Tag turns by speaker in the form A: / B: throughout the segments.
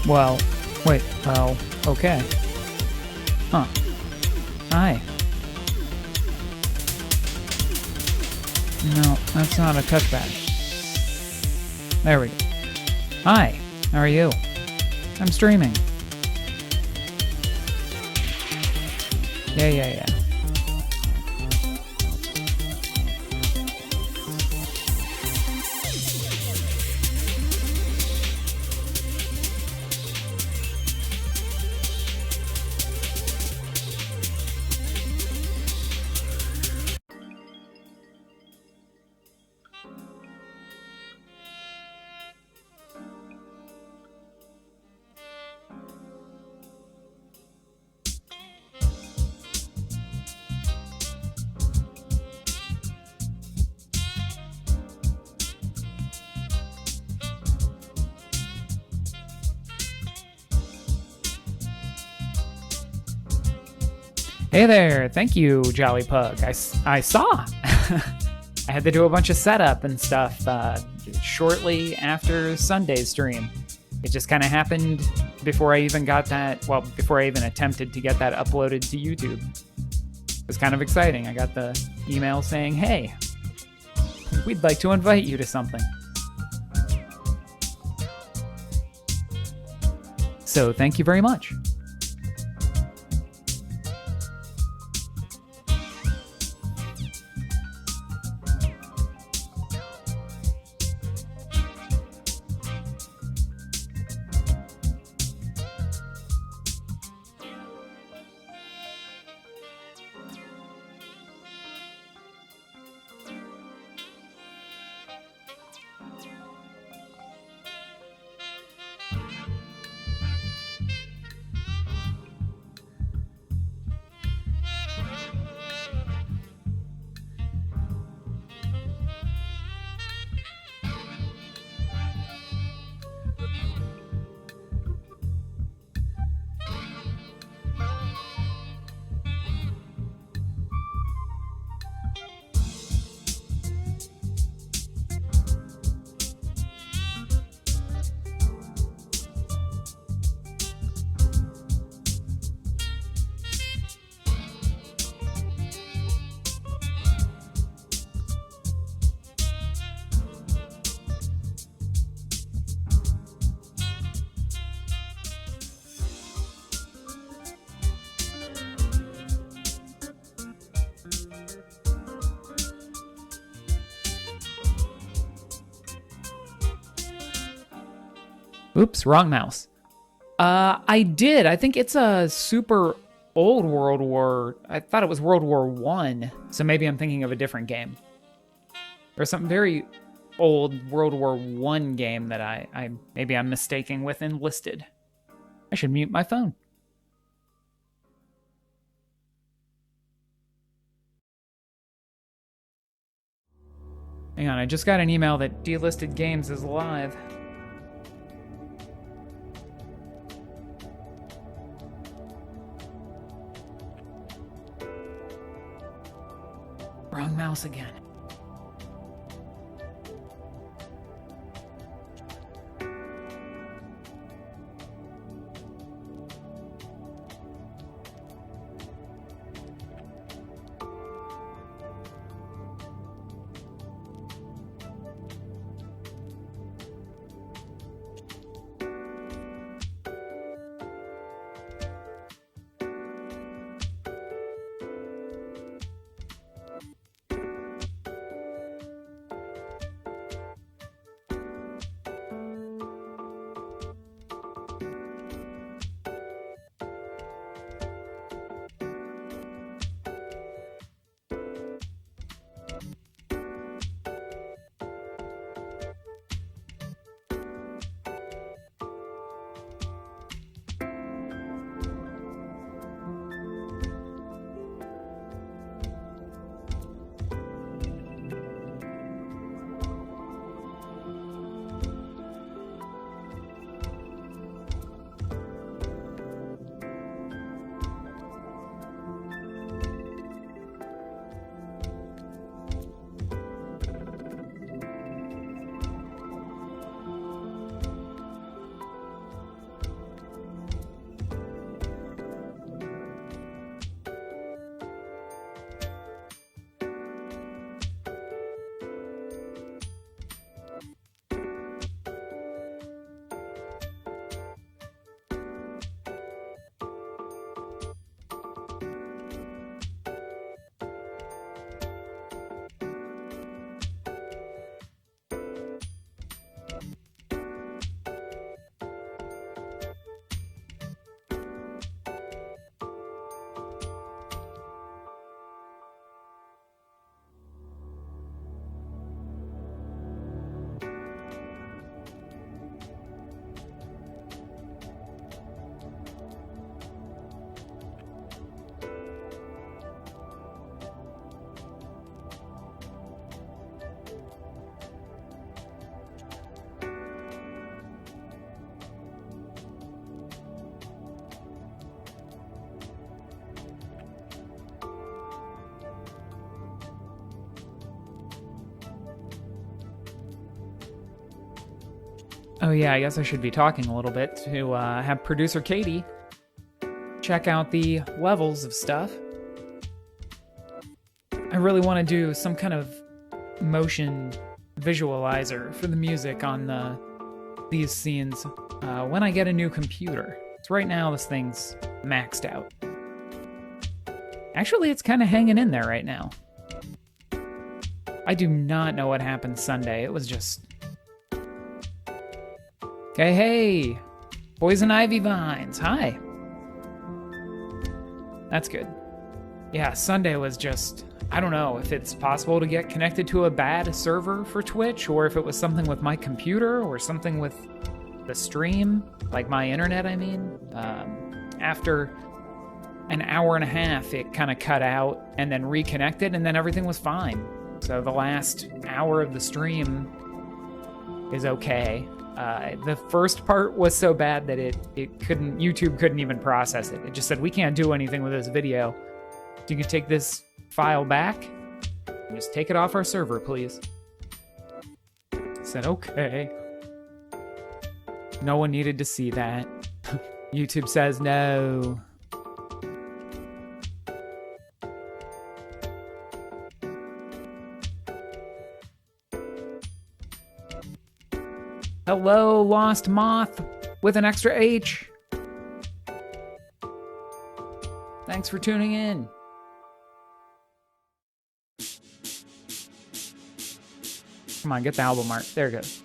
A: Well, wait, well, okay. Huh. Hi. No, that's not a touchpad. There we go. Hi, how are you? I'm streaming. Yeah. Hey there, thank you, Jolly Pug. I saw. I had to do a bunch of setup and stuff shortly after Sunday's stream. It just kind of happened before I even got that, well, before I even attempted to get that uploaded to YouTube. It was kind of exciting. I got the email saying, hey, we'd like to invite you to something. So thank you very much. Oops, wrong mouse. I did. I think it's a super old World War. I thought it was World War I, so maybe I'm thinking of a different game. There's some very old World War I game that I maybe I'm mistaking with Enlisted. I should mute my phone. Hang on, I just got an email that Delisted Games is live. Wrong mouse again. Oh yeah, I guess I should be talking a little bit to have producer Katie check out the levels of stuff. I really want to do some kind of motion visualizer for the music on these scenes when I get a new computer. So right now this thing's maxed out. Actually, it's kind of hanging in there right now. I do not know what happened Sunday. It was just... Hey, Poison Ivy Vines, hi. That's good. Yeah, Sunday was just... I don't know if it's possible to get connected to a bad server for Twitch, or if it was something with my computer, or something with the stream, like my internet, I mean. After an hour and a half, it kind of cut out and then reconnected, and then everything was fine. So the last hour of the stream is okay. The first part was so bad that YouTube couldn't even process it. It just said, we can't do anything with this video. You can take this file back and just take it off our server, please. I said, okay. No one needed to see that. YouTube says no. Hello, Lost Moth with an extra H. Thanks for tuning in. Come on, get the album art. There it goes.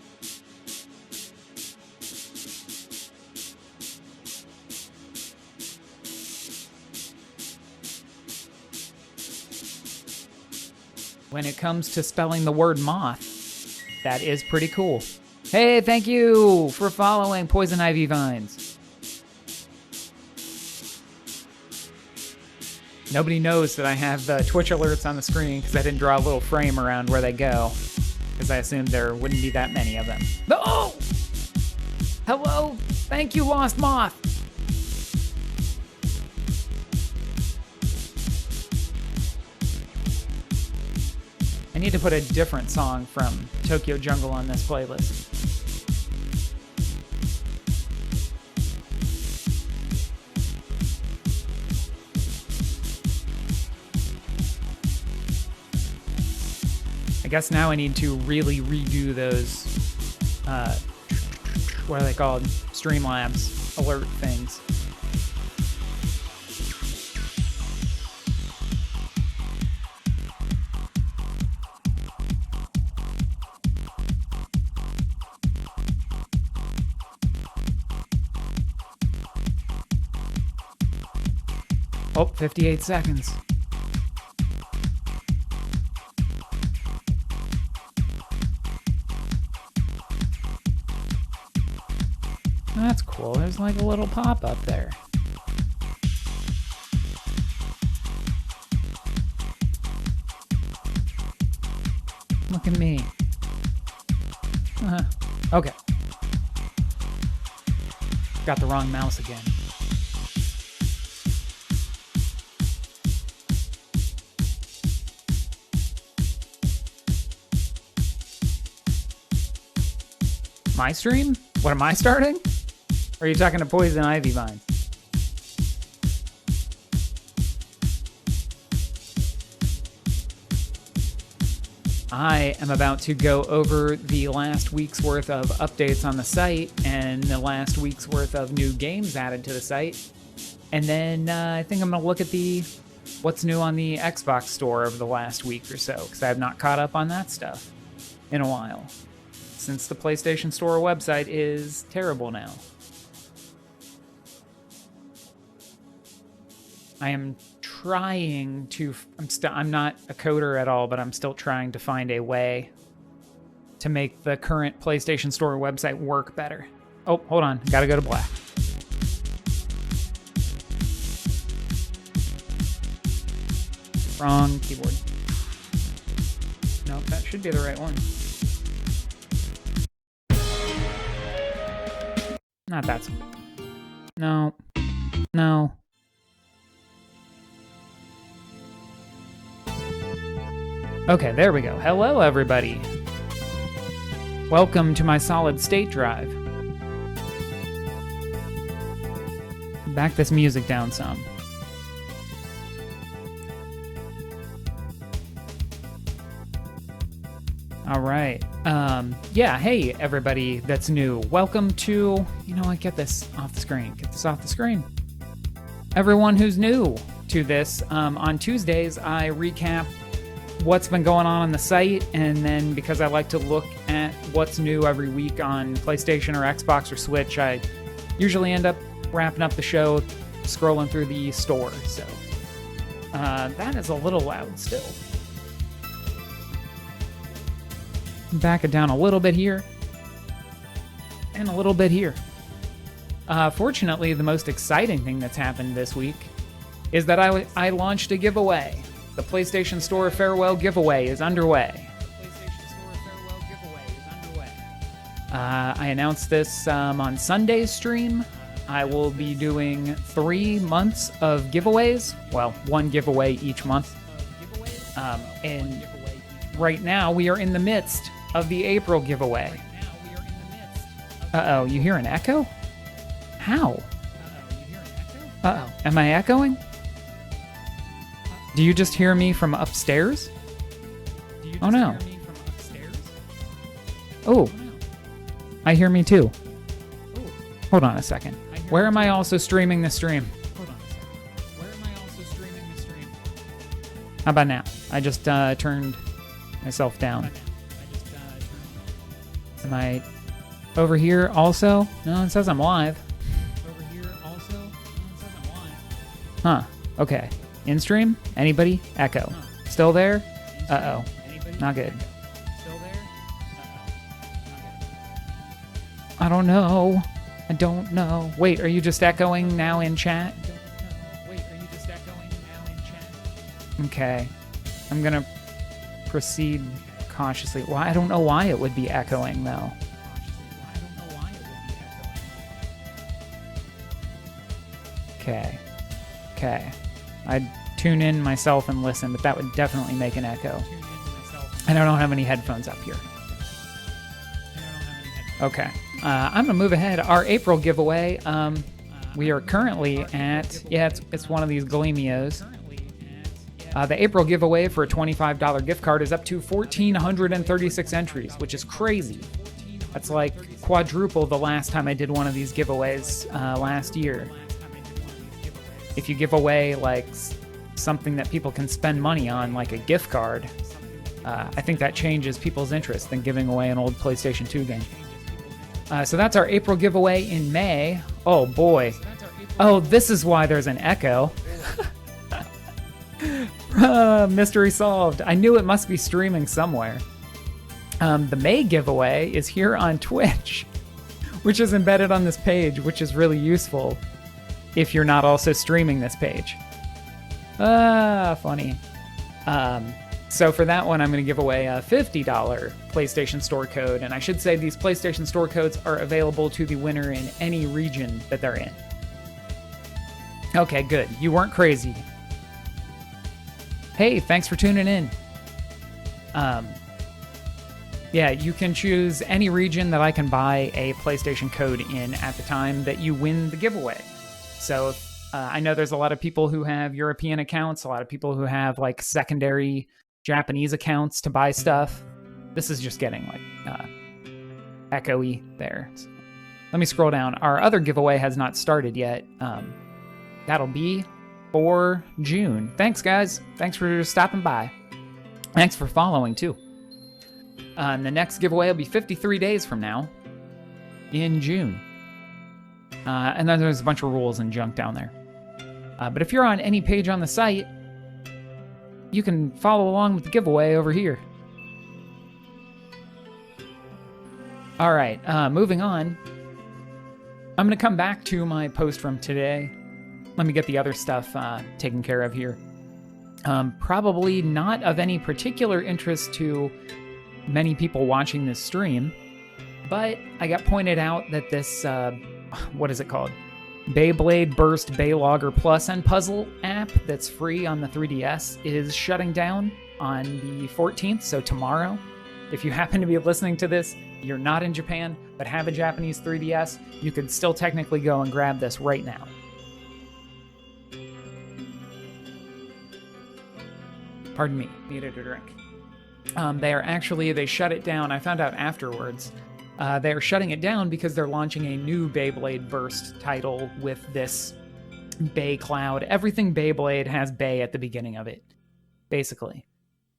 A: When it comes to spelling the word moth, that is pretty cool. Hey, thank you for following Poison Ivy Vines. Nobody knows that I have Twitch alerts on the screen because I didn't draw a little frame around where they go, because I assumed there wouldn't be that many of them. Oh! Hello! Thank you, Lost Moth! I need to put a different song from Tokyo Jungle on this playlist. I guess now I need to really redo those, what are they called? Streamlabs alert things. Oh, 58 seconds. That's cool. There's like a little pop-up there. Look at me. Okay. Got the wrong mouse again. My stream? What am I starting? Or are you talking to Poison Ivy Vines? I am about to go over the last week's worth of updates on the site and the last week's worth of new games added to the site. And then I think I'm going to look at what's new on the Xbox store over the last week or so, because I have not caught up on that stuff in a while, since the PlayStation Store website is terrible now. I am trying to... I'm not a coder at all, but I'm still trying to find a way to make the current PlayStation Store website work better. Oh, hold on. Gotta go to black. Wrong keyboard. Nope, that should be the right one. Not that simple. No. No. Okay, there we go. Hello, everybody. Welcome to my solid state drive. Back this music down some. All right. Yeah, hey, everybody that's new. Welcome to, you know what, get this off the screen. Get this off the screen. Everyone who's new to this, on Tuesdays, I recap what's been going on the site, and then because I like to look at what's new every week on PlayStation or Xbox or Switch, I usually end up wrapping up the show, scrolling through the store, so that is a little loud still. Back it down a little bit here, and a little bit here. Fortunately, the most exciting thing that's happened this week is that I launched a giveaway. The PlayStation Store Farewell Giveaway is underway. I announced this on Sunday's stream. I will be doing 3 months of giveaways. Well, one giveaway each month. And right now, we are in the midst of the April giveaway. Uh-oh, you hear an echo? How? Uh-oh, am I echoing? Do you just hear me from upstairs? Oh no. Oh, I hear me too. Hold on a second. Where am I also streaming the stream? How about now? I just turned myself down. Am I over here also? No, it says I'm live. Huh. Okay. In stream? Anybody? Echo. Still there? Uh-oh. Not good. I don't know. I don't know. Wait, are you just echoing now in chat? Okay. I'm gonna proceed cautiously. Well, I don't know why it would be echoing, though. Okay. Okay. I'd tune in myself and listen, but that would definitely make an echo. And I don't have any headphones up here. Okay. I'm gonna move ahead. Our April giveaway, we are currently at, yeah, it's one of these Galemios. The April giveaway for a $25 gift card is up to 1,436 entries, which is crazy. That's like quadruple the last time I did one of these giveaways last year. If you give away like something that people can spend money on, like a gift card, I think that changes people's interest than giving away an old PlayStation 2 game. So that's our April giveaway in May. Oh boy. Oh, this is why there's an echo. Mystery solved. I knew it must be streaming somewhere. The May giveaway is here on Twitch, which is embedded on this page, which is really useful if you're not also streaming this page. Funny. So for that one, I'm going to give away a $50 PlayStation Store code, and I should say these PlayStation Store codes are available to the winner in any region that they're in. Okay, good. You weren't crazy. Hey, thanks for tuning in. Yeah, you can choose any region that I can buy a PlayStation code in at the time that you win the giveaway. So I know there's a lot of people who have European accounts, a lot of people who have like secondary Japanese accounts to buy stuff. This is just getting like echoey there. So, let me scroll down. Our other giveaway has not started yet. That'll be for June. Thanks, guys. Thanks for stopping by. Thanks for following, too. And the next giveaway will be 53 days from now in June. And then there's a bunch of rules and junk down there. But if you're on any page on the site, you can follow along with the giveaway over here. All right, moving on. I'm going to come back to my post from today. Let me get the other stuff taken care of here. Probably not of any particular interest to many people watching this stream, but I got pointed out that this, what is it called? Beyblade Burst Baylogger Plus and Puzzle app that's free on the 3DS is shutting down on the 14th, so tomorrow. If you happen to be listening to this, you're not in Japan, but have a Japanese 3DS, you could still technically go and grab this right now. Pardon me, needed a drink. They shut it down. I found out afterwards. They're shutting it down because they're launching a new Beyblade Burst title with this Bay Cloud. Everything Beyblade has Bay at the beginning of it, basically.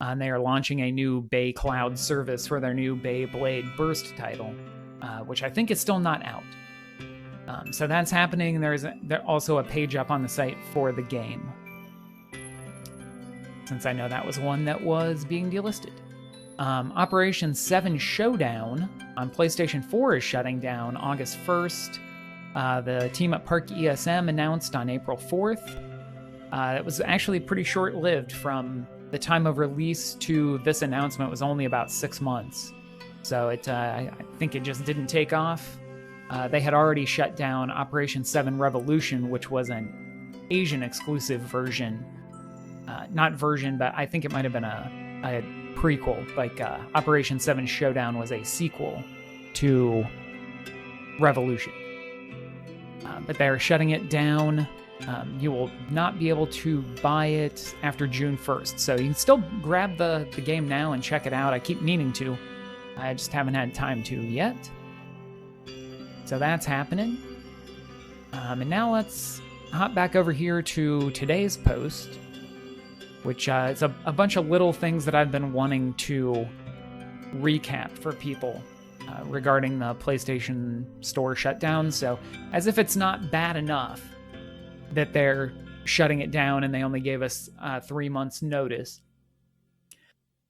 A: And they are launching a new Bay Cloud service for their new Beyblade Burst title, which I think is still not out. So that's happening. There's also a page up on the site for the game, since I know that was one that was being delisted. Operation 7 Showdown on PlayStation 4 is shutting down August 1st. The team at Park ESM announced on April 4th. It was actually pretty short-lived. From the time of release to this announcement was only about 6 months. So I think it just didn't take off. They had already shut down Operation 7 Revolution, which was an Asian-exclusive version. Not version, but I think it might have been a prequel. Like Operation 7 Showdown was a sequel to Revolution. But they're shutting it down. You will not be able to buy it after June 1st. So you can still grab the game now and check it out. I keep meaning to. I just haven't had time to yet. So that's happening. And now let's hop back over here to today's post, which is a bunch of little things that I've been wanting to recap for people regarding the PlayStation Store shutdown. So as if it's not bad enough that they're shutting it down and they only gave us 3 months notice.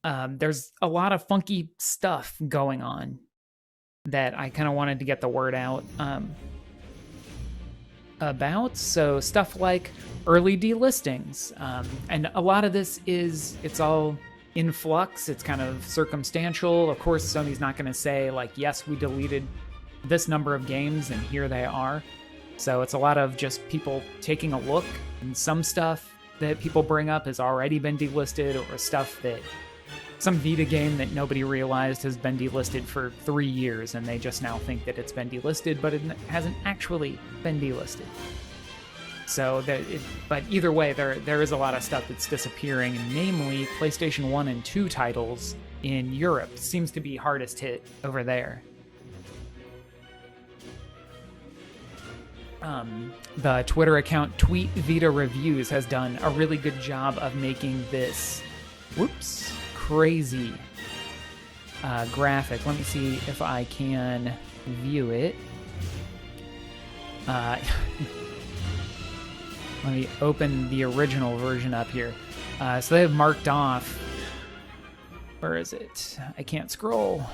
A: There's a lot of funky stuff going on that I kind of wanted to get the word out about. So stuff like early delistings. And a lot of this it's all in flux. It's kind of circumstantial. Of course, Sony's not going to say, like, yes, we deleted this number of games and here they are. So it's a lot of just people taking a look, and some stuff that people bring up has already been delisted, or stuff that some Vita game that nobody realized has been delisted for 3 years, and they just now think that it's been delisted, but it hasn't actually been delisted. So, but either way, there is a lot of stuff that's disappearing, namely PlayStation 1 and 2 titles in Europe. Seems to be hardest hit over there. The Twitter account Tweet Vita Reviews has done a really good job of making this, crazy graphic. Let me see if I can view it. Let me open the original version up here. So they have marked off, where is it? I can't scroll.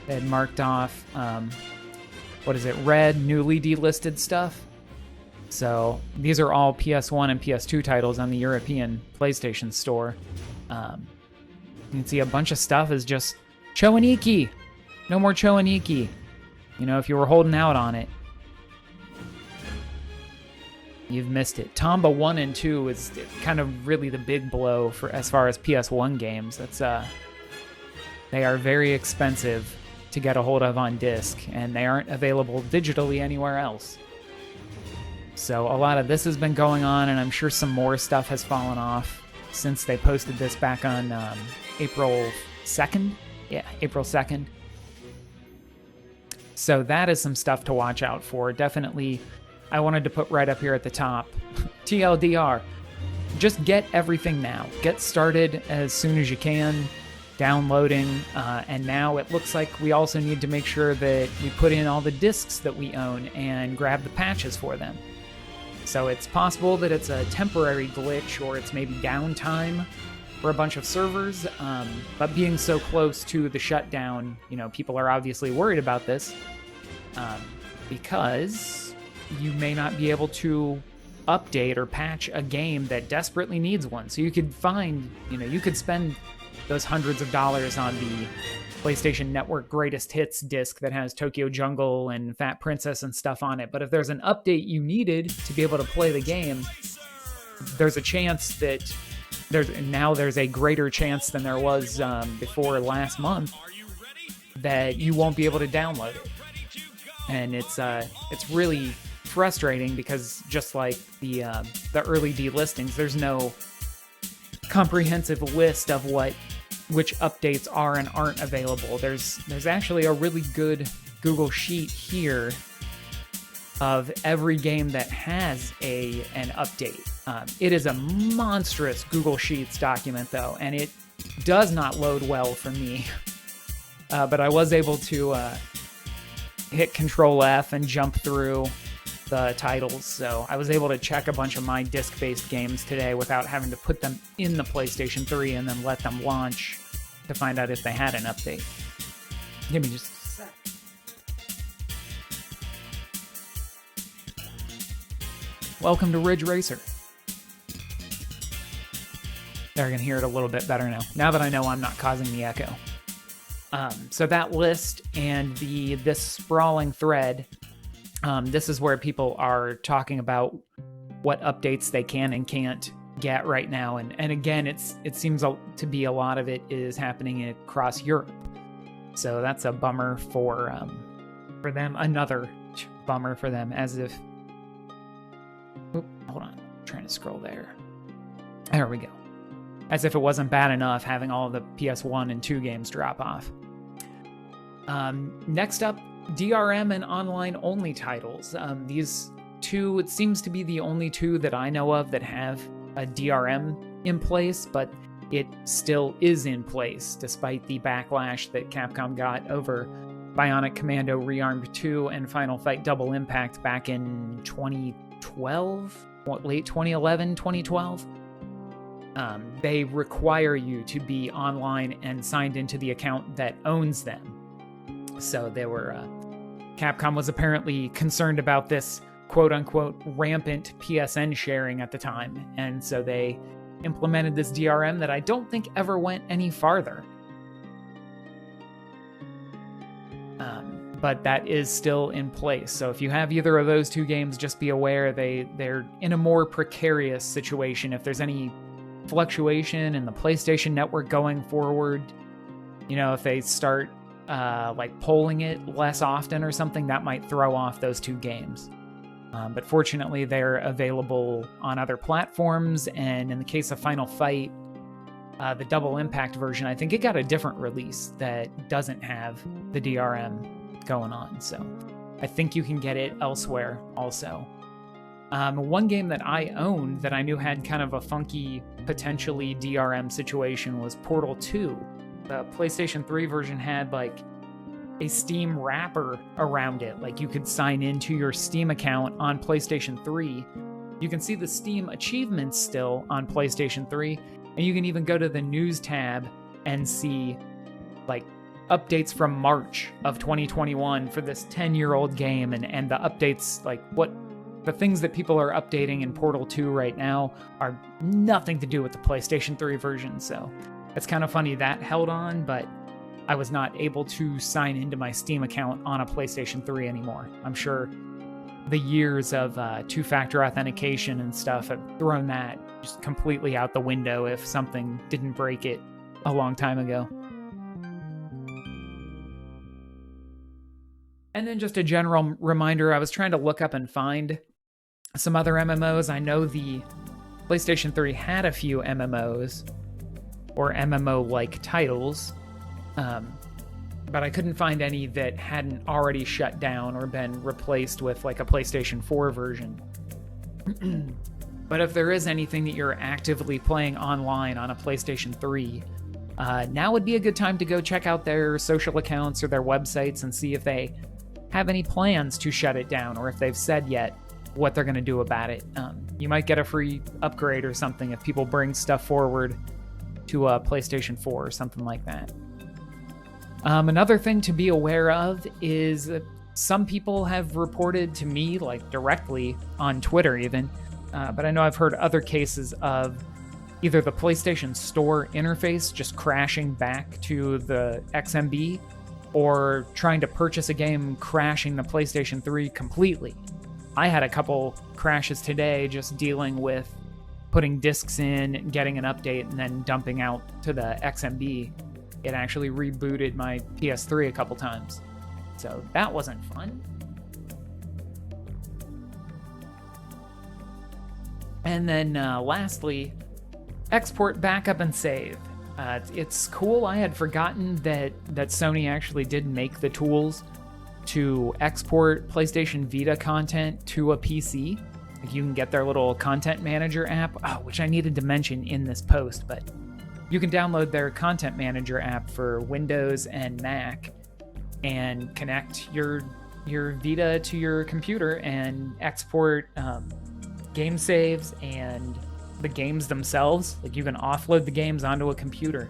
A: They had marked off, red, newly delisted stuff. So these are all PS1 and PS2 titles on the European PlayStation Store. You can see a bunch of stuff is just Chowaniki. No more Chowaniki. You know, if you were holding out on it, you've missed it. Tomba 1 and 2 is kind of really the big blow for as far as PS1 games. That's they are very expensive to get a hold of on disc, and they aren't available digitally anywhere else. So a lot of this has been going on, and I'm sure some more stuff has fallen off since they posted this back on April 2nd. Yeah, April 2nd. So that is some stuff to watch out for. Definitely, I wanted to put right up here at the top. TLDR, just get everything now. Get started as soon as you can, downloading, and now it looks like we also need to make sure that we put in all the discs that we own and grab the patches for them. So it's possible that it's a temporary glitch, or it's maybe downtime for a bunch of servers, but being so close to the shutdown, you know, people are obviously worried about this, because you may not be able to update or patch a game that desperately needs one. So you could find, you could spend those hundreds of dollars on the PlayStation Network Greatest Hits disc that has Tokyo Jungle and Fat Princess and stuff on it. But if there's an update you needed to be able to play the game, there's a chance that there's a greater chance than there was before last month that you won't be able to download it. And it's really frustrating, because just like the early delistings, there's no comprehensive list of which updates are and aren't available. There's actually a really good Google Sheet here of every game that has an update. It is a monstrous Google Sheets document, though, and it does not load well for me. But I was able to hit Control F and jump through the titles, so I was able to check a bunch of my disc-based games today without having to put them in the PlayStation 3 and then let them launch to find out if they had an update. Give me just a sec. Welcome to Ridge Racer. There, I can hear it a little bit better now that I know I'm not causing the echo. So that list and this sprawling thread, this is where people are talking about what updates they can and can't get right now. And again, it seems to be a lot of it is happening across Europe. So that's a bummer for them. Another bummer for them, as if... Oop, hold on. I'm trying to scroll there. There we go. As if it wasn't bad enough having all of the PS1 and 2 games drop off. Next up, DRM and online-only titles. These two, it seems to be the only two that I know of that have a DRM in place, but it still is in place, despite the backlash that Capcom got over Bionic Commando Rearmed 2 and Final Fight Double Impact back in 2012? Late 2011, 2012? They require you to be online and signed into the account that owns them. So they were, Capcom was apparently concerned about this quote-unquote rampant PSN sharing at the time, and so they implemented this DRM that I don't think ever went any farther. But that is still in place. So if you have either of those two games, just be aware they're in a more precarious situation. If there's any fluctuation in the PlayStation Network going forward, if they start polling it less often or something, that might throw off those two games. But fortunately, they're available on other platforms, and in the case of Final Fight, the Double Impact version, I think it got a different release that doesn't have the DRM going on, so I think you can get it elsewhere also. One game that I owned that I knew had kind of a funky, potentially DRM situation was Portal 2. The PlayStation 3 version had a Steam wrapper around it. You could sign into your Steam account on PlayStation 3. You can see the Steam achievements still on PlayStation 3, and you can even go to the news tab and see updates from March of 2021 for this 10-year-old game, and the updates, the things that people are updating in Portal 2 right now are nothing to do with the PlayStation 3 version, so it's kind of funny that held on, but I was not able to sign into my Steam account on a PlayStation 3 anymore. I'm sure the years of two-factor authentication and stuff have thrown that just completely out the window if something didn't break it a long time ago. And then just a general reminder, I was trying to look up and find some other MMOs. I know the PlayStation 3 had a few MMOs, or MMO-like titles, but I couldn't find any that hadn't already shut down or been replaced with a PlayStation 4 version. But if there is anything that you're actively playing online on a PlayStation 3, now would be a good time to go check out their social accounts or their websites and see if they have any plans to shut it down, or if they've said yet what they're going to do about it. You might get a free upgrade or something if people bring stuff forward to a PlayStation 4 or something like that. Another thing to be aware of is that some people have reported to me, directly on Twitter even, but I know I've heard other cases of either the PlayStation Store interface just crashing back to the XMB, or trying to purchase a game crashing the PlayStation 3 completely. I had a couple crashes today just dealing with putting discs in, getting an update, and then dumping out to the XMB. It actually rebooted my PS3 a couple times. So that wasn't fun. And then lastly, export, backup, and save. It's cool. I had forgotten that Sony actually did make the tools to export PlayStation Vita content to a PC. Like you can get their little content manager app, which I needed to mention in this post, but you can download their content manager app for Windows and Mac and connect your Vita to your computer and export game saves and the games themselves. Like you can offload the games onto a computer.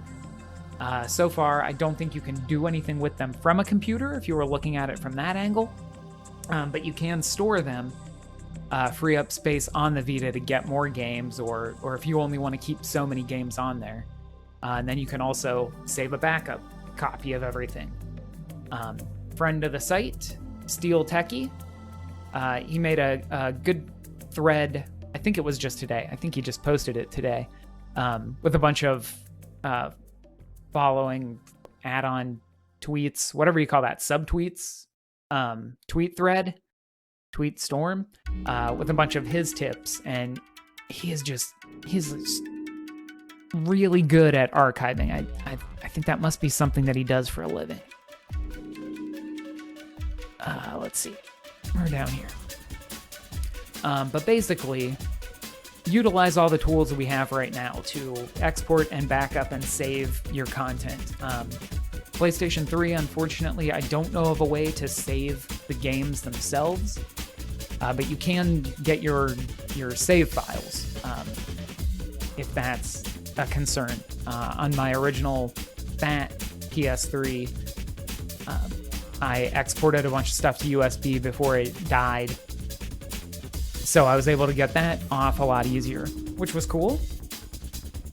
A: So far, I don't think you can do anything with them from a computer if you were looking at it from that angle, but you can store them, free up space on the Vita to get more games, or if you only want to keep so many games on there. And then you can also save a backup copy of everything. Friend of the site, Steel Techie, he made a good thread. I think it was just today. I think he just posted it today, with a bunch of following add-on tweets, whatever you call that, subtweets, tweet thread, tweet storm, with a bunch of his tips. And he's just really good at archiving. I think that must be something that he does for a living. Let's see. We're down here. But basically, utilize all the tools that we have right now to export and backup and save your content. PlayStation 3, unfortunately, I don't know of a way to save the games themselves, but you can get your save files, if that's a concern. On my original fat PS3, I exported a bunch of stuff to USB before it died, so I was able to get that off a lot easier, which was cool.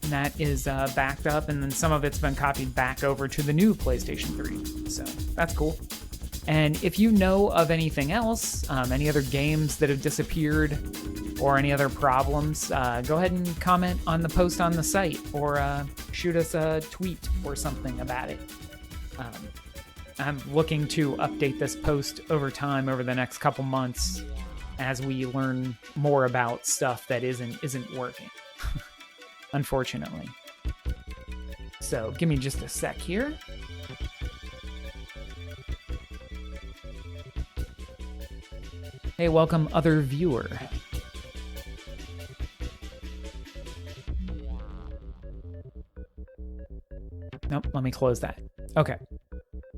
A: And that is backed up, and then some of it's been copied back over to the new PlayStation 3, so that's cool. And if you know of anything else, any other games that have disappeared or any other problems, go ahead and comment on the post on the site, or shoot us a tweet or something about it. I'm looking to update this post over time, over the next couple months, as we learn more about stuff that isn't working, unfortunately. So give me just a sec here. Hey, welcome, other viewer. Nope, let me close that. Okay.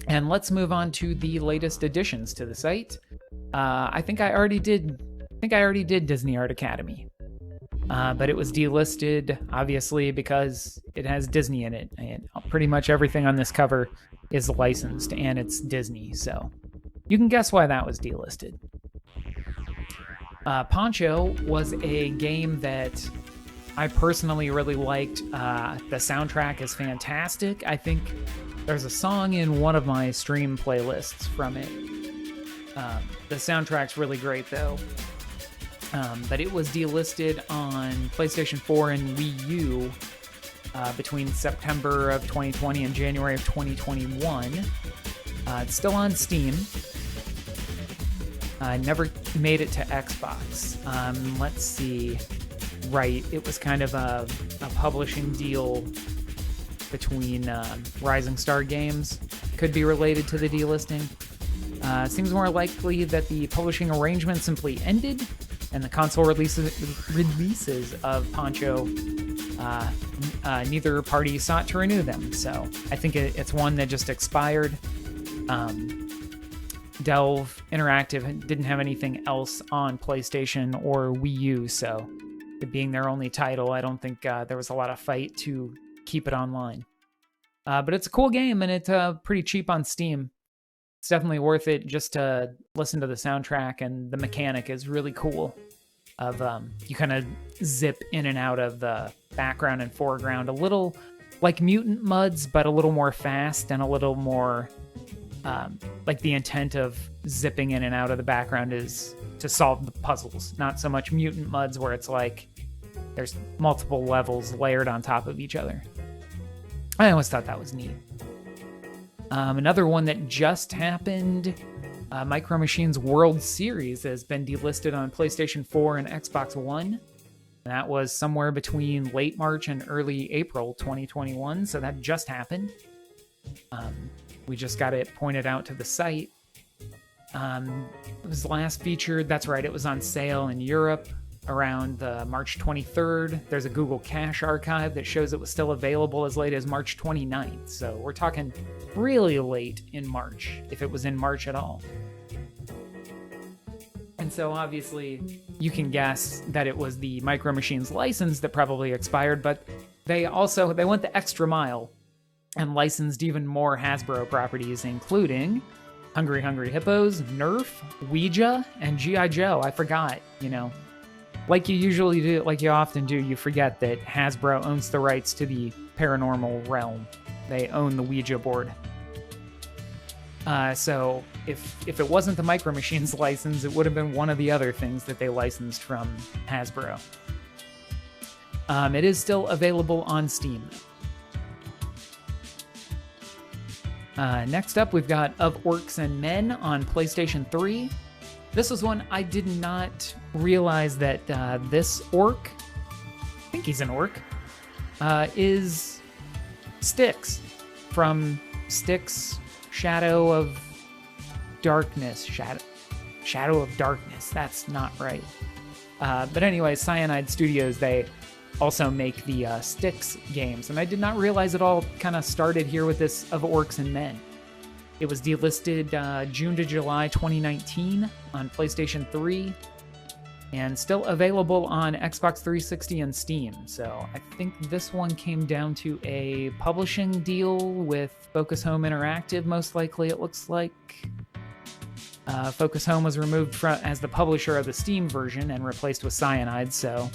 A: And let's move on to the latest additions to the site. I think I already did Disney Art Academy. But it was delisted, obviously, because it has Disney in it. And pretty much everything on this cover is licensed, and it's Disney, so you can guess why that was delisted. Poncho was a game that I personally really liked. The soundtrack is fantastic. I think there's a song in one of my stream playlists from it. The soundtrack's really great, though. But it was delisted on PlayStation 4 and Wii U between September of 2020 and January of 2021. It's still on Steam. Never made it to Xbox. Let's see. Right, it was kind of a publishing deal between Rising Star Games. Could be related to the delisting. Seems more likely that the publishing arrangement simply ended, and the console releases of Poncho, neither party sought to renew them. So I think it's one that just expired. Delve Interactive didn't have anything else on PlayStation or Wii U, so it being their only title, I don't think there was a lot of fight to keep it online. But it's a cool game, and it's pretty cheap on Steam. It's definitely worth it just to listen to the soundtrack, and the mechanic is really cool. You kind of zip in and out of the background and foreground, a little like Mutant Mudds, but a little more fast and a little more like the intent of zipping in and out of the background is to solve the puzzles, not so much Mutant Mudds where it's like there's multiple levels layered on top of each other. I always thought that was neat. Another one that just happened, Micro Machines World Series has been delisted on PlayStation 4 and Xbox One. And that was somewhere between late March and early April 2021, so that just happened. We just got it pointed out to the site. It was last featured, that's right, it was on sale in Europe around March 23rd. There's a Google Cache archive that shows it was still available as late as March 29th. So we're talking really late in March, if it was in March at all. And so obviously you can guess that it was the Micro Machines license that probably expired, but they went the extra mile and licensed even more Hasbro properties, including Hungry Hungry Hippos, Nerf, Ouija, and G.I. Joe. I forgot, like you usually do, like you often do, you forget that Hasbro owns the rights to the paranormal realm. They own the Ouija board. So if it wasn't the Micro Machines license, it would have been one of the other things that they licensed from Hasbro. It is still available on Steam. Next up, we've got Of Orcs and Men on PlayStation 3. This was one I did not realize that this orc, I think he's an orc, is Styx from Styx Shadow of Darkness. Shadow of Darkness, that's not right. But anyway, Cyanide Studios, they also make the Styx games, and I did not realize it all kind of started here with this Of Orcs and Men. It was delisted June to July 2019 on PlayStation 3, and still available on Xbox 360 and Steam. So I think this one came down to a publishing deal with Focus Home Interactive, most likely it looks like. Focus Home was removed as the publisher of the Steam version and replaced with Cyanide, so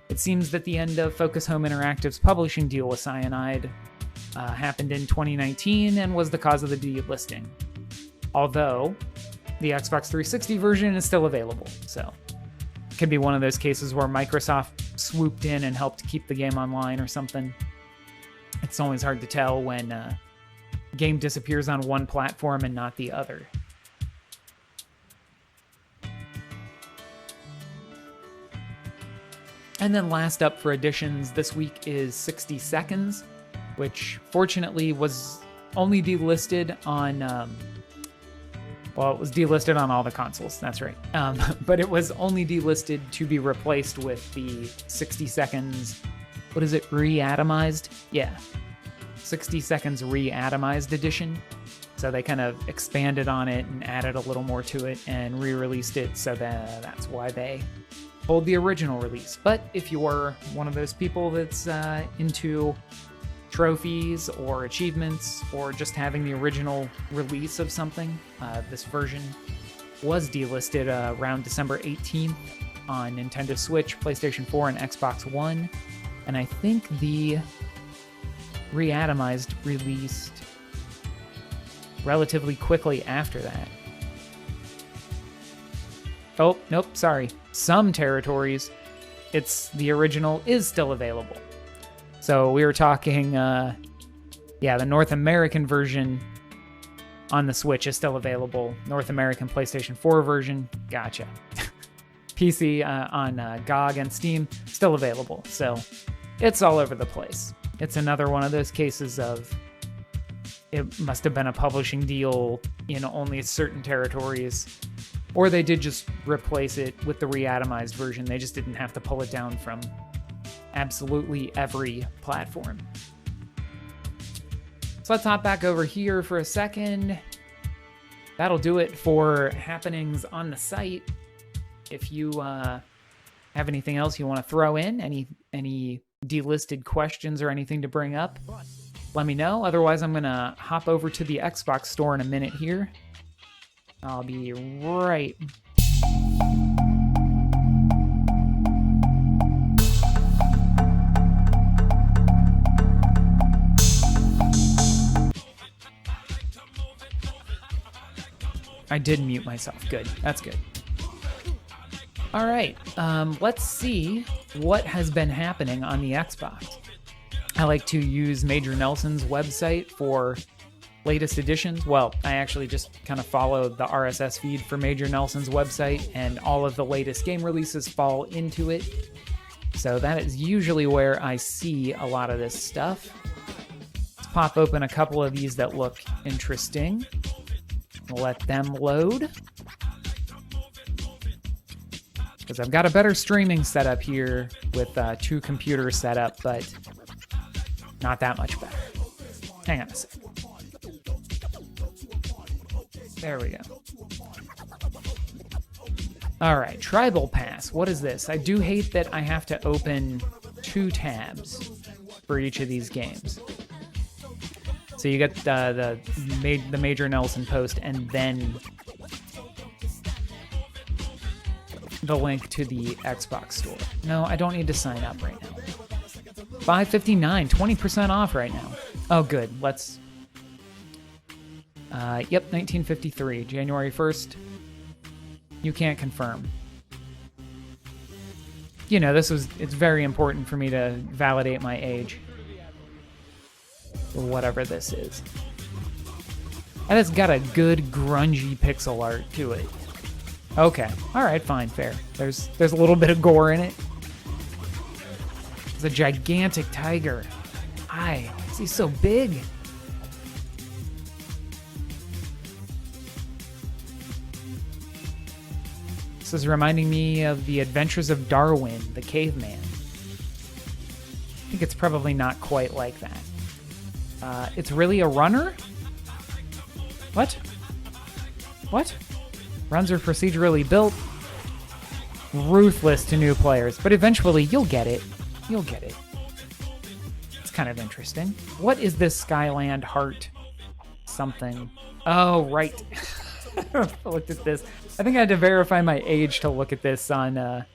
A: it seems that the end of Focus Home Interactive's publishing deal with Cyanide happened in 2019 and was the cause of the delisting. Although, the Xbox 360 version is still available, so it could be one of those cases where Microsoft swooped in and helped keep the game online or something. It's always hard to tell when a game disappears on one platform and not the other. And then last up for additions this week is 60 Seconds, which fortunately was only delisted on, it was delisted on all the consoles, that's right. But it was only delisted to be replaced with the 60 Seconds, what is it, re-atomized? Yeah, 60 Seconds re-atomized edition. So they kind of expanded on it and added a little more to it and re-released it, so that's why they hold the original release. But if you're one of those people that's into trophies or achievements or just having the original release of something, this version was delisted around December 18th on Nintendo Switch, PlayStation 4, and Xbox One. And I think the re-atomized released relatively quickly after that. Oh, nope, sorry. Some territories, the original is still available. So we were talking, the North American version on the Switch is still available. North American PlayStation 4 version, gotcha. PC on GOG and Steam, still available. So it's all over the place. It's another one of those cases of it must have been a publishing deal in only certain territories, or they did just replace it with the re-atomized version. They just didn't have to pull it down from absolutely every platform. So let's hop back over here for a second. That'll do it for happenings on the site. If you have anything else you want to throw in, any delisted questions or anything to bring up, let me know. Otherwise, I'm going to hop over to the Xbox store in a minute here. I'll be right. I did mute myself. Good. That's good. All right. Let's see what has been happening on the Xbox. I like to use Major Nelson's website for latest editions. Well, I actually just kind of follow the RSS feed for Major Nelson's website, and all of the latest game releases fall into it. So that is usually where I see a lot of this stuff. Let's pop open a couple of these that look interesting. Let them load. Because I've got a better streaming setup here with 2 computers set up, but not that much better. Hang on a second. There we go. All right, Tribal Pass. What is this? I do hate that I have to open 2 tabs for each of these games. So you get the Major Nelson post and then the link to the Xbox store. No, I don't need to sign up right now. $5.59, 20% off right now. Oh, good. Let's... Yep, 1953, January 1st. You can't confirm. You know, it's very important for me to validate my age. Or whatever this is. And it's got a good grungy pixel art to it. Okay, alright, fine, fair. There's a little bit of gore in it. It's a gigantic tiger. Why is he so big? This is reminding me of the Adventures of Darwin, the caveman. I think it's probably not quite like that. It's really a runner? What? What? Runs are procedurally built. Ruthless to new players, but eventually you'll get it. You'll get it. It's kind of interesting. What is this Skyland Heart something? Oh, right. I looked at this. I think I had to verify my age to look at this on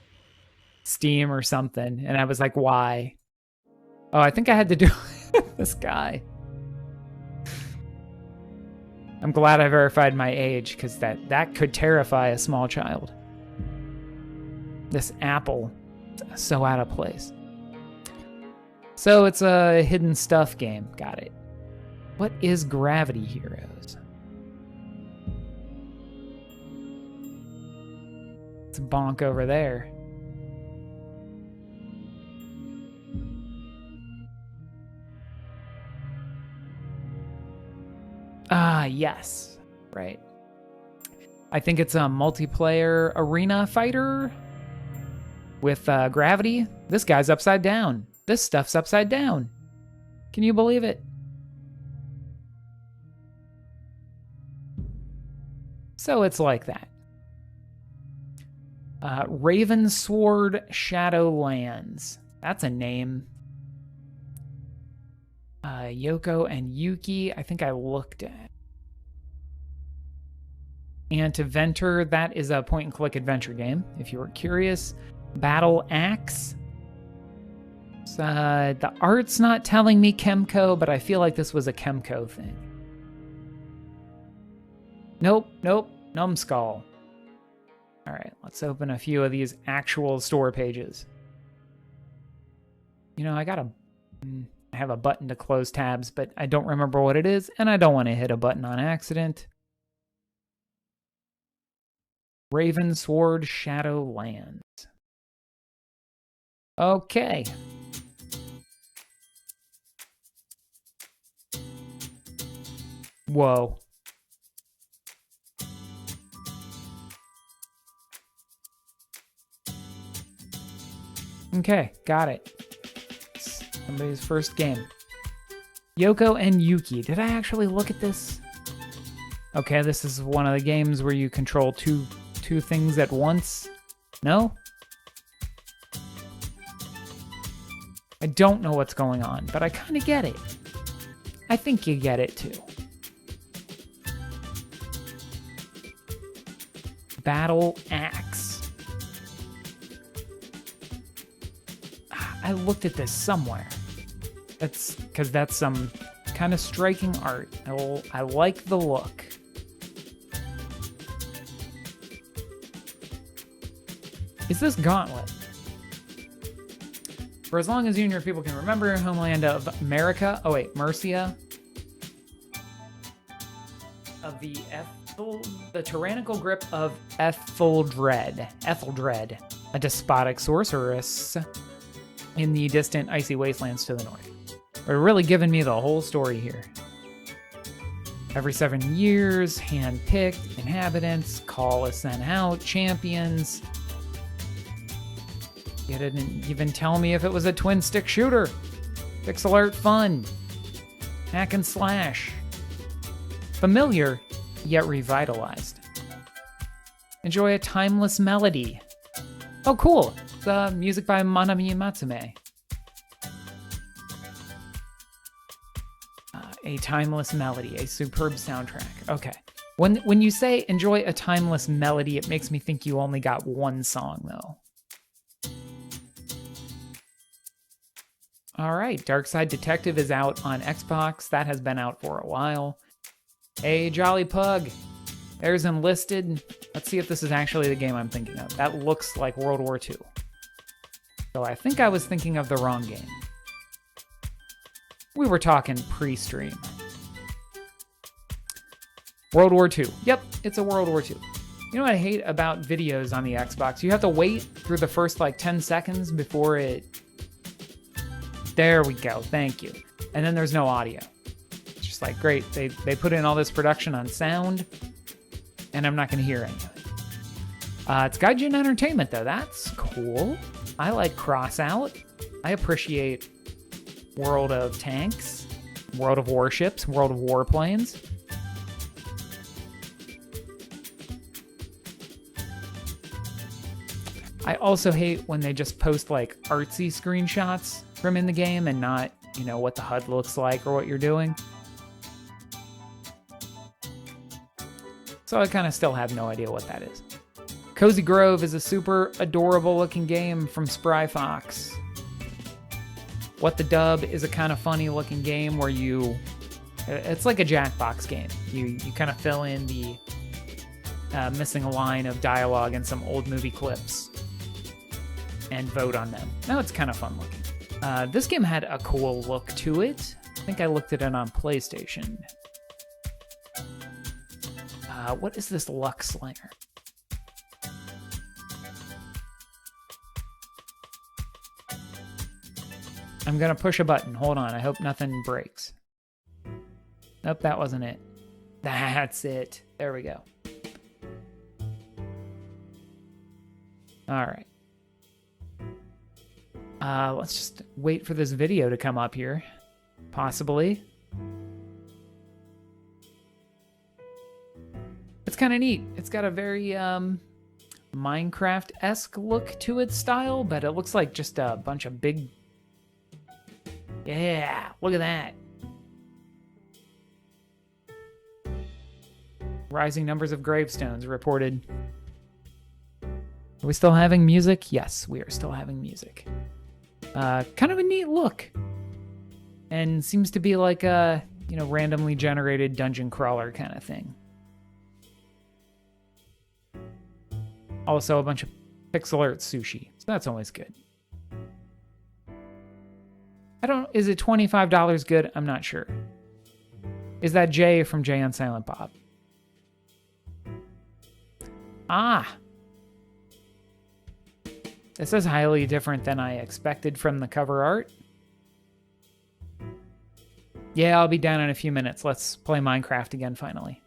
A: Steam or something, and I was like, why? Oh, I think I had to do this guy. I'm glad I verified my age, because that could terrify a small child. This apple, so out of place. So it's a hidden stuff game. Got it. What is Gravity Heroes? It's a bonk over there. Ah, yes. Right. I think it's a multiplayer arena fighter with gravity. This guy's upside down. This stuff's upside down. Can you believe it? So it's like that. Ravensword Shadowlands. That's a name. Yoko and Yuki, I think I looked at. Antiventer, that is a point-and-click adventure game, if you were curious. Battle Axe. The art's not telling me Kemco, but I feel like this was a Kemco thing. Nope, Numbskull. All right, let's open a few of these actual store pages. You know, I have a button to close tabs, but I don't remember what it is, and I don't want to hit a button on accident. Ravensword Shadowlands. Okay. Whoa. Okay, got it. Somebody's first game. Yoko and Yuki. Did I actually look at this? Okay, this is one of the games where you control two things at once. No? I don't know what's going on, but I kind of get it. I think you get it too. Battle Axe. I looked at this somewhere. That's because that's some kind of striking art. I like the look. Is this Gauntlet? For as long as you and your people can remember, homeland of America. Oh wait, Mercia. Of the tyrannical grip of Etheldred, a despotic sorceress in the distant icy wastelands to the north. They're really giving me the whole story here. Every 7 years, hand-picked inhabitants, call is sent out, champions. You didn't even tell me if it was a twin-stick shooter. Pixel art fun. Hack and slash. Familiar, yet revitalized. Enjoy a timeless melody. Oh, cool. The music by Manami Matsume. A timeless melody, a superb soundtrack. Okay. When you say enjoy a timeless melody, it makes me think you only got one song, though. All right, Darkside Detective is out on Xbox. That has been out for a while. Hey, Jolly Pug. There's Enlisted. Let's see if this is actually the game I'm thinking of. That looks like World War II. So I think I was thinking of the wrong game. We were talking pre-stream. World War II. Yep, it's a World War II. You know what I hate about videos on the Xbox? You have to wait through the first 10 seconds before it... There we go, thank you. And then there's no audio. It's just great, they put in all this production on sound, and I'm not gonna hear any of it. It's Gaijin Entertainment though, that's cool. I like Crossout. I appreciate World of Tanks, World of Warships, World of Warplanes. I also hate when they just post artsy screenshots from in the game and not, what the HUD looks like or what you're doing. So I kind of still have no idea what that is. Cozy Grove is a super adorable looking game from Spry Fox. What the Dub is a kind of funny looking game where it's like a Jackbox game. You kind of fill in the missing a line of dialogue in some old movie clips and vote on them. Now it's kind of fun looking. This game had a cool look to it. I think I looked at it on PlayStation. What is this Lux Slinger? I'm gonna push a button. Hold on, I hope nothing breaks. Nope, that wasn't it. That's it. There we go. All right. Let's just wait for this video to come up here. Possibly. It's kind of neat. It's got a very Minecraft-esque look to its style, but it looks like just a bunch of big... Yeah, look at that. Rising numbers of gravestones reported. Are we still having music? Yes, we are still having music. Kind of a neat look. And seems to be like a, randomly generated dungeon crawler kind of thing. Also a bunch of pixel art sushi. So that's always good. Is it $25 good? I'm not sure. Is that Jay from Jay on Silent Bob? Ah! This is highly different than I expected from the cover art. Yeah, I'll be down in a few minutes. Let's play Minecraft again, finally.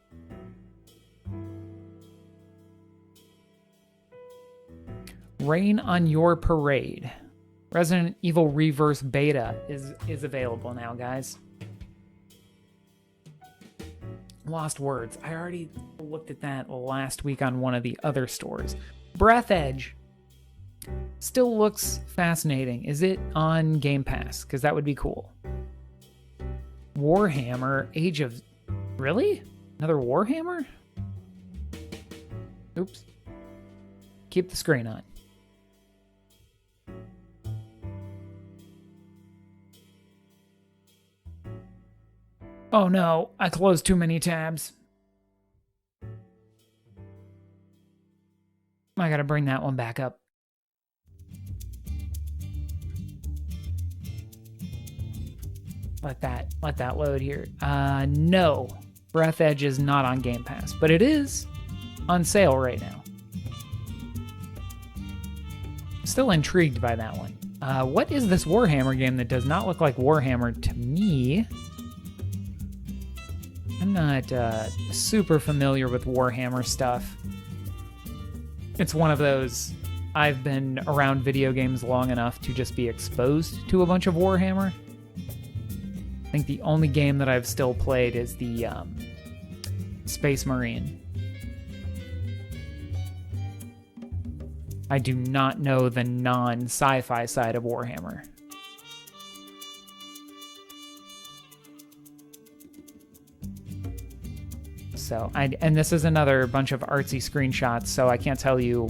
A: Rain on Your Parade. Resident Evil Reverse Beta is available now, guys. Lost Words. I already looked at that last week on one of the other stores. Breath Edge. Still looks fascinating. Is it on Game Pass? Because that would be cool. Warhammer Age of... Really? Another Warhammer? Oops. Keep the screen on. Oh no, I closed too many tabs. I gotta bring that one back up. Let that load here. No, Breath Edge is not on Game Pass, but it is on sale right now. Still intrigued by that one. What is this Warhammer game that does not look like Warhammer to me? I'm not super familiar with Warhammer stuff. It's one of those, I've been around video games long enough to just be exposed to a bunch of Warhammer. I think the only game that I've still played is the Space Marine. I do not know the non-sci-fi side of Warhammer. So, and this is another bunch of artsy screenshots, so I can't tell you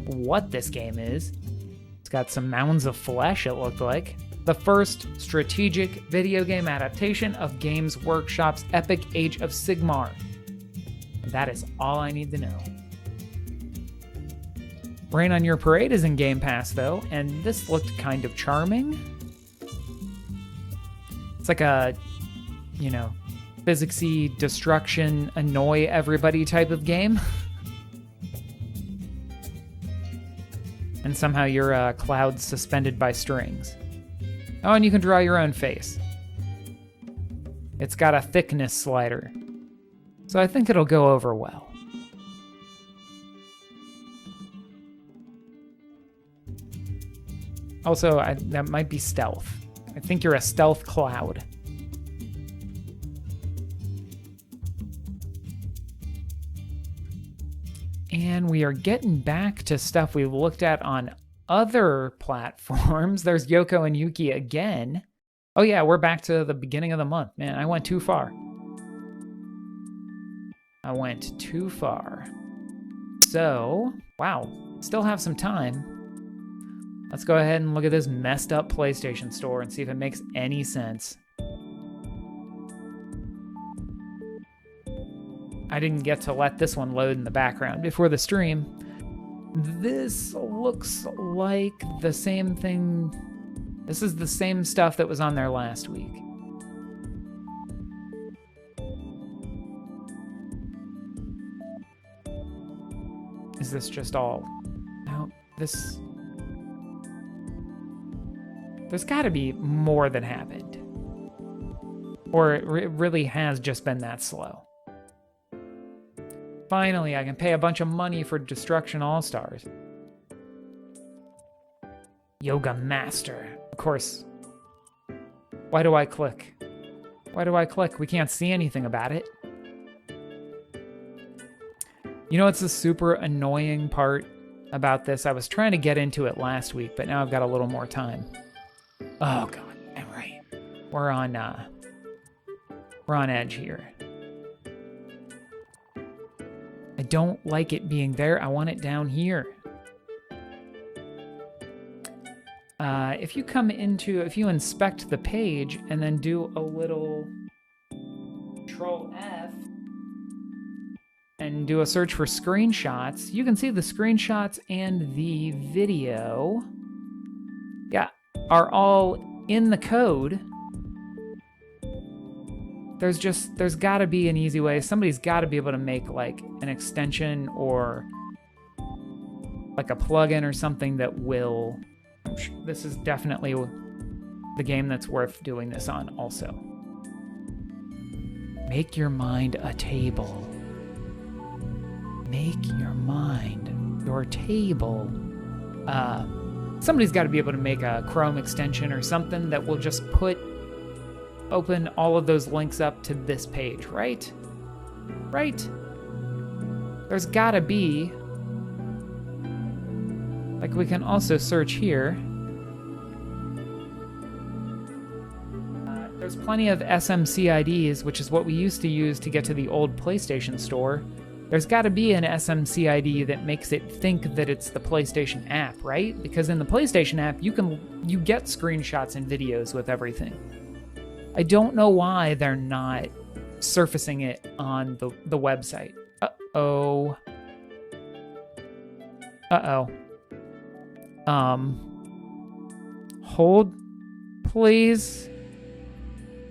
A: what this game is. It's got some mounds of flesh, it looked like. The first strategic video game adaptation of Games Workshop's epic Age of Sigmar. That is all I need to know. Rain on Your Parade is in Game Pass, though, and this looked kind of charming. It's like a, you know, physicsy, destruction, annoy everybody type of game. And somehow you're clouds suspended by strings. Oh, and you can draw your own face. It's got a thickness slider. So I think it'll go over well. Also, that might be stealth. I think you're a stealth cloud. And we are getting back to stuff we've looked at on other platforms. There's Yoko and Yuki again. Oh yeah, we're back to the beginning of the month. Man, I went too far. I went too far. So, wow, still have some time. Let's go ahead and look at this messed up PlayStation Store and see if it makes any sense. I didn't get to let this one load in the background before the stream. This looks like the same thing. This is the same stuff that was on there last week. Is this just all? No, this... There's gotta be more that happened. Or it really has just been that slow. Finally, I can pay a bunch of money for Destruction All-Stars. Yoga Master. Of course. Why do I click? Why do I click? We can't see anything about it. You know what's the super annoying part about this? I was trying to get into it last week, but now I've got a little more time. Oh god, I'm right. We're on edge here. I don't like it being there. I want it down here. If you inspect the page and then do a little Control F and do a search for screenshots, you can see the screenshots and the video, yeah, are all in the code. There's gotta be an easy way. Somebody's gotta be able to make like an extension or like a plugin or something that will... This is definitely the game that's worth doing this on also. Make your mind a table. Make your mind your table. Somebody's got to be able to make a Chrome extension or something that will just open all of those links up to this page, right? Right? There's got to be... Like, we can also search here. There's plenty of SMCIDs, which is what we used to use to get to the old PlayStation Store. There's got to be an SMCID that makes it think that it's the PlayStation app, right? Because in the PlayStation app, you get screenshots and videos with everything. I don't know why they're not surfacing it on the website. Uh-oh. Uh-oh. Hold, please.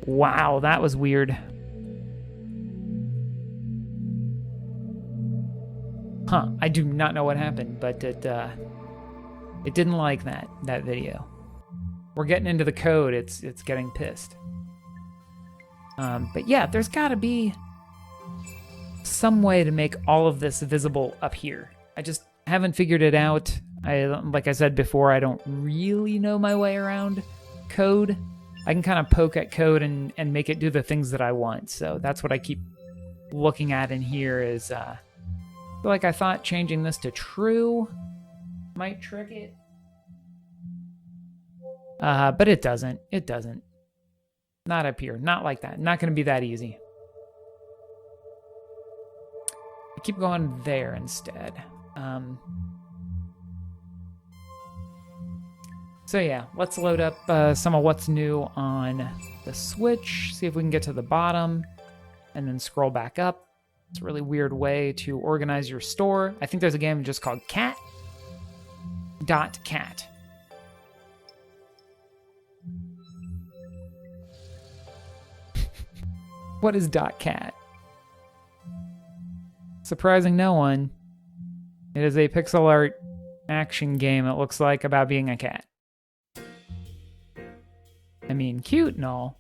A: Wow, that was weird. Huh, I do not know what happened, but it didn't like that video. we're getting into the code, it's getting pissed. But yeah, there's got to be some way to make all of this visible up here. I just haven't figured it out. Like I said before, I don't really know my way around code. I can kind of poke at code and make it do the things that I want. So that's what I keep looking at in here is, I feel like I thought changing this to true might trick it. But it doesn't. It doesn't. Not up here. Not like that. Not going to be that easy. I keep going there instead. So yeah, let's load up some of what's new on the Switch, see if we can get to the bottom, and then scroll back up. It's a really weird way to organize your store. I think there's a game just called Cat. .cat. What is .cat? Surprising no one. It is a pixel art action game, it looks like, about being a cat. I mean, cute and all.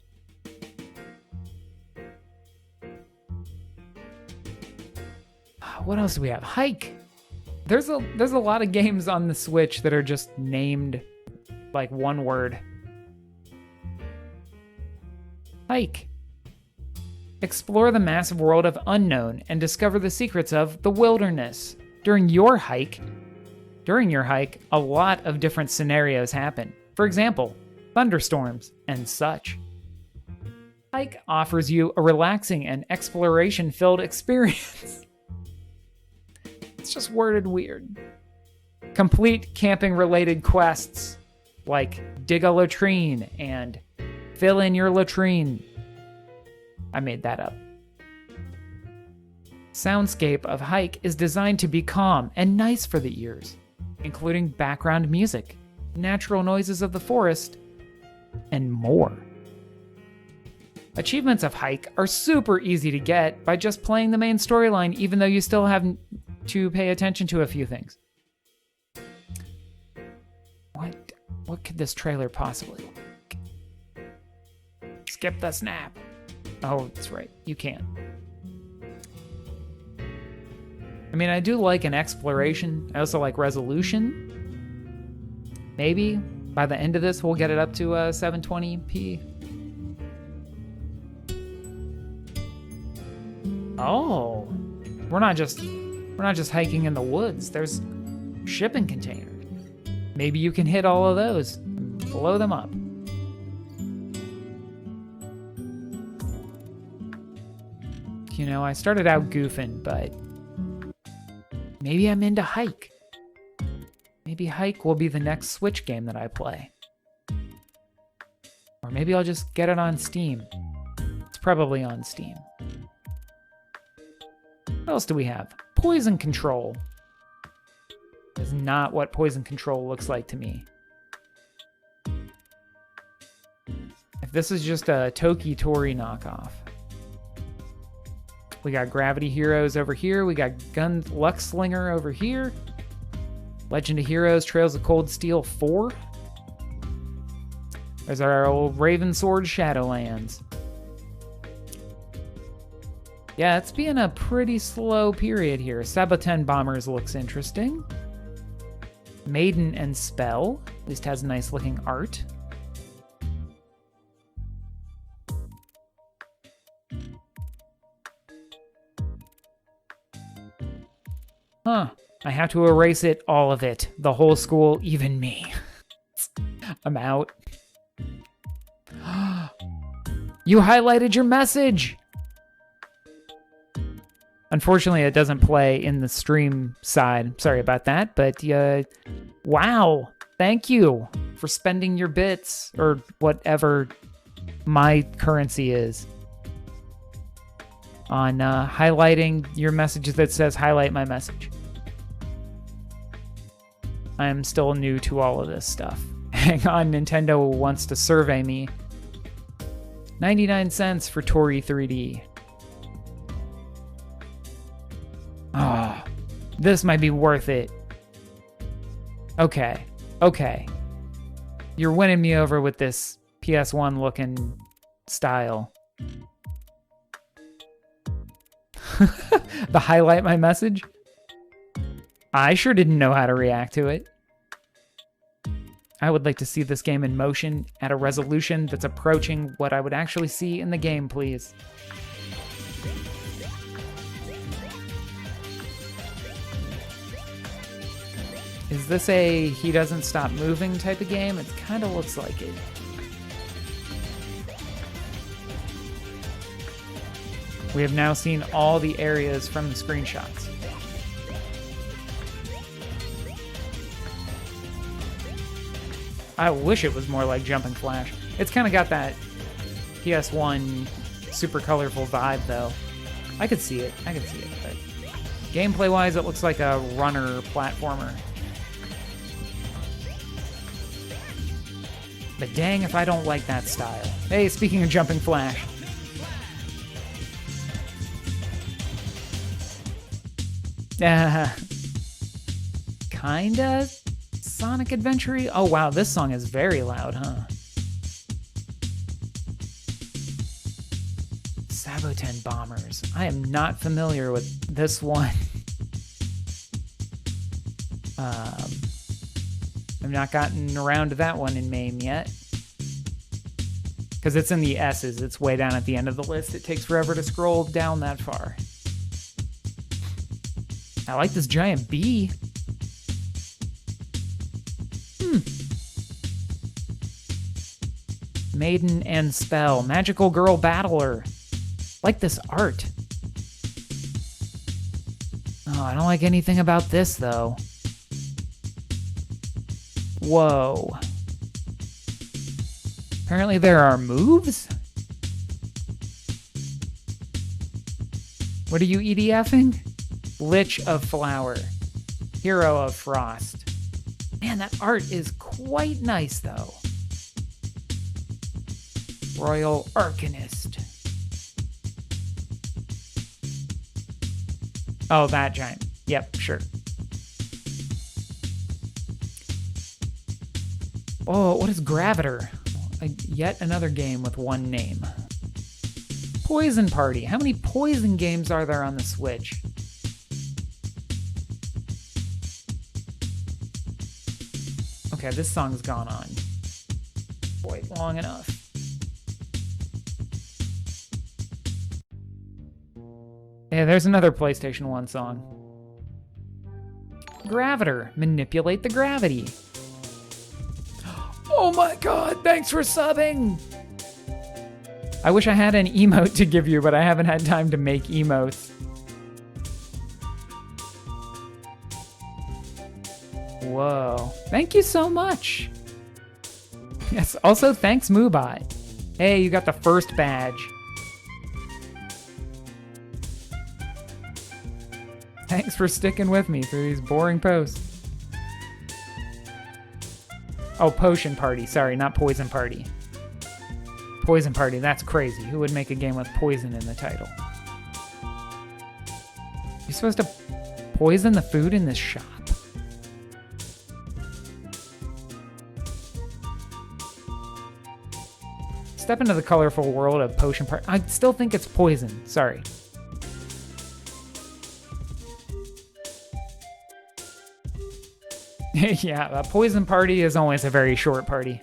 A: What else do we have? Hike. There's a lot of games on the Switch that are just named like one word. Hike. Explore the massive world of unknown and discover the secrets of the wilderness. During your hike, a lot of different scenarios happen. For example, thunderstorms and such. Hike offers you a relaxing and exploration-filled experience. It's just worded weird. Complete camping-related quests like dig a latrine and fill in your latrine. I made that up. Soundscape of Hike is designed to be calm and nice for the ears, including background music, natural noises of the forest, and more. Achievements of Hike are super easy to get by just playing the main storyline, even though you still have to pay attention to a few things. What could this trailer possibly look like? Skip the snap. Oh, that's right. You can. I mean, I do like an exploration. I also like resolution. Maybe by the end of this, we'll get it up to 720p. Oh, we're not just hiking in the woods. There's shipping containers. Maybe you can hit all of those and blow them up. You know, I started out goofing, but maybe I'm into Hike. Maybe Hike will be the next Switch game that I play. Or maybe I'll just get it on Steam. It's probably on Steam. What else do we have? Poison Control. Is not what Poison Control looks like to me. If this is just a Toki Tori knockoff. We got Gravity Heroes over here. We got Lux Slinger over here. Legend of Heroes Trails of Cold Steel 4. There's our old Raven Sword Shadowlands. Yeah, it's been a pretty slow period here. Saboten Bombers looks interesting. Maiden and Spell at least has nice looking art. Huh. I have to erase it, all of it. The whole school, even me. I'm out. You highlighted your message! Unfortunately, it doesn't play in the stream side. Sorry about that, but wow. Thank you for spending your bits, or whatever my currency is, on highlighting your message that says highlight my message. I am still new to all of this stuff. Hang on, Nintendo wants to survey me. 99 cents for Tori 3D. Ah, oh, this might be worth it. Okay. You're winning me over with this PS1 looking style. The highlight my message? I sure didn't know how to react to it. I would like to see this game in motion at a resolution that's approaching what I would actually see in the game, please. Is this a he doesn't stop moving type of game? It kind of looks like it. We have now seen all the areas from the screenshots. I wish it was more like Jumping Flash. It's kind of got that PS1 super colorful vibe, though. I could see it. But gameplay-wise, it looks like a runner platformer. But dang if I don't like that style. Hey, speaking of Jumping Flash. Kinda Sonic Adventure-y? Oh wow, this song is very loud, huh? Saboten Bombers. I am not familiar with this one. I've not gotten around to that one in MAME yet. Because it's in the S's. It's way down at the end of the list. It takes forever to scroll down that far. I like this giant bee. Maiden and Spell. Magical Girl Battler. Like this art. Oh, I don't like anything about this, though. Whoa. Apparently there are moves? What are you EDFing? Lich of Flower. Hero of Frost. Man, that art is quite nice, though. Royal Arcanist. Oh, that giant. Yep, sure. Oh, what is Graviter? Yet another game with one name. Poison Party. How many Poison games are there on the Switch? Okay, this song's gone on quite long enough. Yeah, there's another PlayStation 1 song. Graviter. Manipulate the gravity. Oh my god, thanks for subbing! I wish I had an emote to give you, but I haven't had time to make emotes. Whoa. Thank you so much. Yes, also thanks, Moobot. Hey, you got the first badge. Thanks for sticking with me through these boring posts. Oh, Potion Party. Sorry, not Poison Party. Poison Party, that's crazy. Who would make a game with poison in the title? You're supposed to poison the food in this shop? Step into the colorful world of Potion Party. I still think it's poison. Sorry. Yeah, a Poison Party is always a very short party.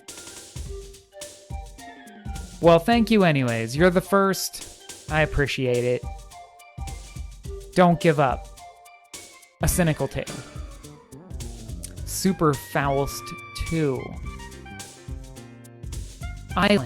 A: Well, thank you anyways. You're the first. I appreciate it. Don't give up. A Cynical Tale. Super Faust 2. Island.